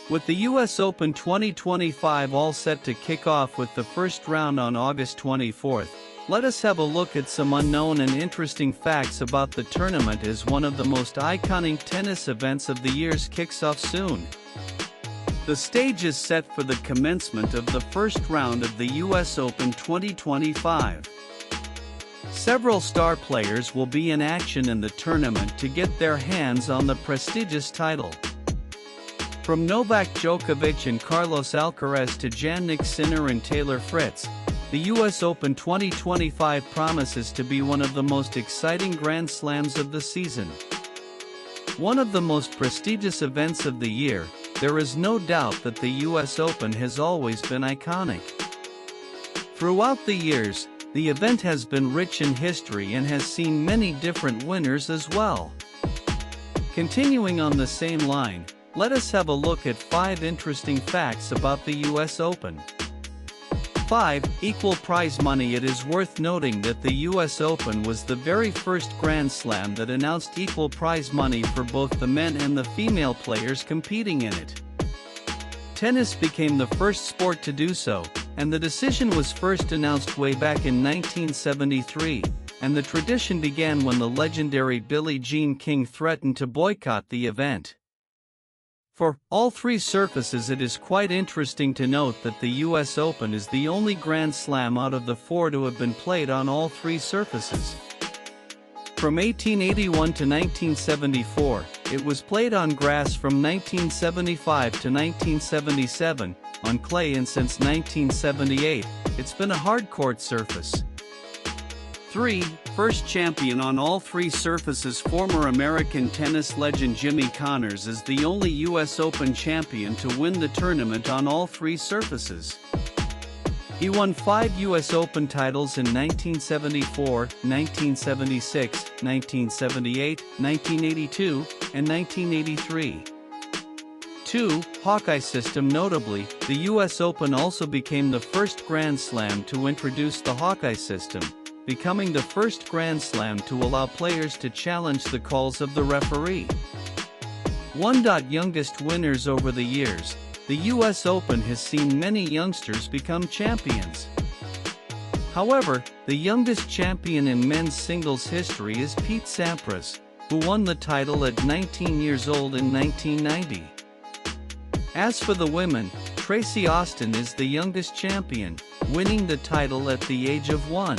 With the US Open 2025 all set to kick off with the first round on August 24th, let us have a look at some unknown and interesting facts about the tournament as one of the most iconic tennis events of the year kicks off soon. The stage is set for the commencement of the first round of the US Open 2025. Several star players will be in action in the tournament to get their hands on the prestigious title. From Novak Djokovic and Carlos Alcaraz to Jannik Sinner and Taylor Fritz, the US Open 2025 promises to be one of the most exciting Grand Slams of the season. One of the most prestigious events of the year, there is no doubt that the US Open has always been iconic. Throughout the years, the event has been rich in history and has seen many different winners as well. Continuing on the same line, let us have a look at 5 interesting facts about the US Open. 5. Equal prize money. It is worth noting that the US Open was the very first Grand Slam that announced equal prize money for both the men and the female players competing in it. Tennis became the first sport to do so, and the decision was first announced way back in 1973, and the tradition began when the legendary Billie Jean King threatened to boycott the event. For all 3 surfaces, it is quite interesting to note that the US Open is the only Grand Slam out of the 4 to have been played on all 3 surfaces. From 1881 to 1974, it was played on grass. From 1975 to 1977, on clay, and since 1978, it's been a hardcourt surface. 3. First champion on all 3 surfaces. Former American tennis legend Jimmy Connors is the only US Open champion to win the tournament on all 3 surfaces. He won 5 US Open titles in 1974, 1976, 1978, 1982, and 1983. 2. Hawkeye system. Notably, the US Open also became the first Grand Slam to introduce the Hawkeye system, becoming the first Grand Slam to allow players to challenge the calls of the referee. 1. Youngest winners. Over the years, the US Open has seen many youngsters become champions. However, the youngest champion in men's singles history is Pete Sampras, who won the title at 19 years old in 1990. As for the women, Tracy Austin is the youngest champion, winning the title at the age of 1.